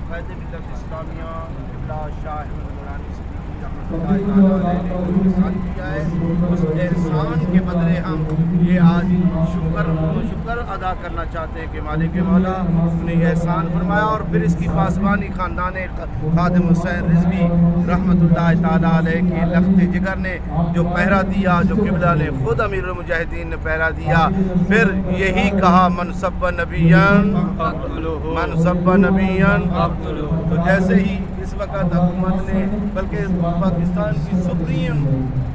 قائد ملت اسلامیہ قبلہ شاہ احمد نورانی صدیقی رحمۃ اللہ تعالیٰ علیہ نے جو احسان کیا ہے، اس احسان کے بدلے ہم یہ آج شکر ادا کرنا چاہتے ہیں کہ مالک مولا نے یہ احسان فرمایا، اور پھر اس کی پاسبانی خاندان خادم حسین رضوی رحمۃ اللہ تعالیٰ علیہ کی لخت جگر نے جو پہرا دیا، جو قبلہ نے خود امیر المجاہدین نے پہرا دیا، پھر یہی کہا من سب نبیان من سب نبیان، تو جیسے ہی اس وقت حکومت نے بلکہ پاکستان کی سپریم